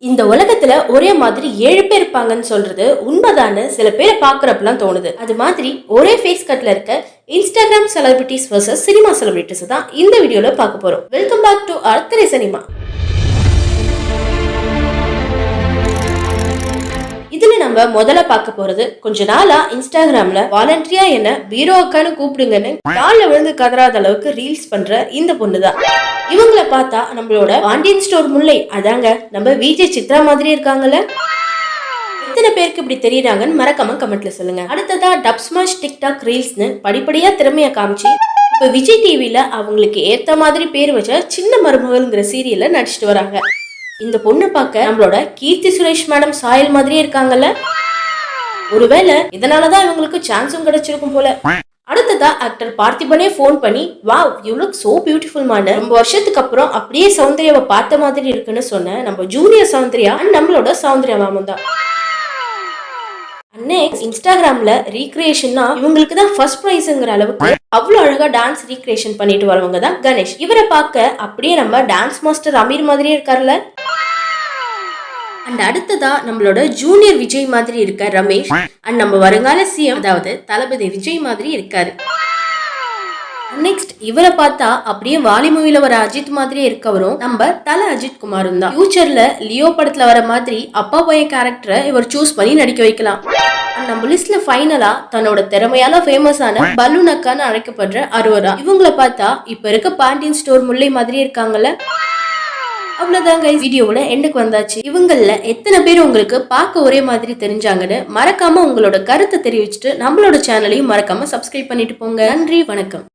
இந்த உலகத்துல ஒரே மாதிரி 7 பேர் இருப்பாங்கன்னு சொல்றது உண்மைதான்னு சில பேரை பாக்குறப்பெல்லாம் தோணுது. அது மாதிரி ஒரே ஃபேஸ் கட்ல இருக்க Instagram celebrities versus cinema celebrities தான் இந்த வீடியோல பார்க்க போறோம். வெல்கம் பேக் டு திரை சினிமா. இதுல நம்ம முதல்ல பார்க்க போறது, கொஞ்ச நாளா இன்ஸ்டாகிராம்ல வாலண்டரியா என்ன பீரோ அக்கான்னு கூப்பிடுங்கன்னு கால்ல விழுந்து கதறாத அளவுக்கு ரீல்ஸ் பண்ற இந்த பொண்ணுதான். இவங்கள பார்த்தா நம்மளோட பாண்டியன் ஸ்டோர் முல்லை, அதாங்க நம்ம விஜய் சித்ரா மாதிரி இருக்காங்கல்ல. எத்தனை பேருக்கு இப்படி தெரியுறாங்கன்னு மறக்காம கமெண்ட்ல சொல்லுங்க. அடுத்ததா டப் ஸ்மாஷ் டிக்டாக் ரீல்ஸ்னு படிப்படியா திறமைய காமிச்சு இப்ப விஜய் டிவில அவங்களுக்கு ஏத்த மாதிரி பேர் வச்ச சின்ன மருமகள்ங்கிற சீரியல்ல நடிச்சிட்டு வராங்க. இந்த பொண்ணு பார்க்க நம்மளோட கீர்த்தி சுரேஷ் மேடம் சாயல் மாதிரியே இருக்காங்கல்ல. ஒருவேளை இதனாலதான் இவங்களுக்கு சான்ஸும் கிடைச்சிருக்கும் போல. அடுத்ததா ஆக்டர் பார்த்திபனே போன் பண்ணி, wow you look so beautiful மான, ரொம்ப வருஷத்துக்கு அப்புறம் அப்படியே சௌந்தர்யாவை பார்த்த மாதிரி இருக்குன்னு சொன்ன நம்ம ஜூனியர் சௌந்தர்யா அண்ட் நம்மளோட சௌந்தர்யா மேமும் தான். நெக்ஸ்ட் இன்ஸ்டாகிராம்ல ரீக்ரியேஷன்னா இவங்களுக்கு தான் ஃபர்ஸ்ட் பிரைஸ்ங்கிற அளவுக்கு அவ்வளவு அழகா டான்ஸ் ரீக்ரியேஷன் பண்ணிட்டு வரவங்க தான் கணேஷ். இவரை பார்க்க அப்படியே நம்ம டான்ஸ் மாஸ்டர் அமீர் மாதிரியே இருக்காருல்ல. அண்ட் அடுத்ததா நம்மளோட ஜூனியர் விஜய் மாதிரி இருக்க ரமேஷ் அண்ட் நம்ம வருங்கால சிஎம் அதாவது தளபதி விஜய் மாதிரி இருக்காரு. நெக்ஸ்ட் இவரை பார்த்தா அப்படியே வாலி மூவில வர அஜித் மாதிரியே இருக்கவரும் நம்ம தல அஜித் குமாரும் தான். ஃபியூச்சர்ல லியோ படத்துல வர மாதிரி அப்பா பையன் கேரக்டரை இவர் சூஸ் பண்ணி நடிக்க வைக்கலாம். நம்ம லிஸ்ட்ல ஃபைனலா தன்னோட திறமையால ஃபேமஸான பலூன் அக்கான்னு அழைக்கப்படுற அரோரா. இவங்களை பார்த்தா இப்ப இருக்க பாண்டியன் ஸ்டோர் முல்லை மாதிரி இருக்காங்கல்ல. அவ்வளவுதாங்க, வீடியோவோட எண்டுக்கு வந்தாச்சு. இவங்கள எத்தனை பேர் உங்களுக்கு பார்க்க ஒரே மாதிரி தெரிஞ்சாங்கன்னு மறக்காம உங்களோட கருத்தை தெரிவிச்சுட்டு நம்மளோட சேனலையும் மறக்காம சப்ஸ்கிரைப் பண்ணிட்டு போங்க. நன்றி, வணக்கம்.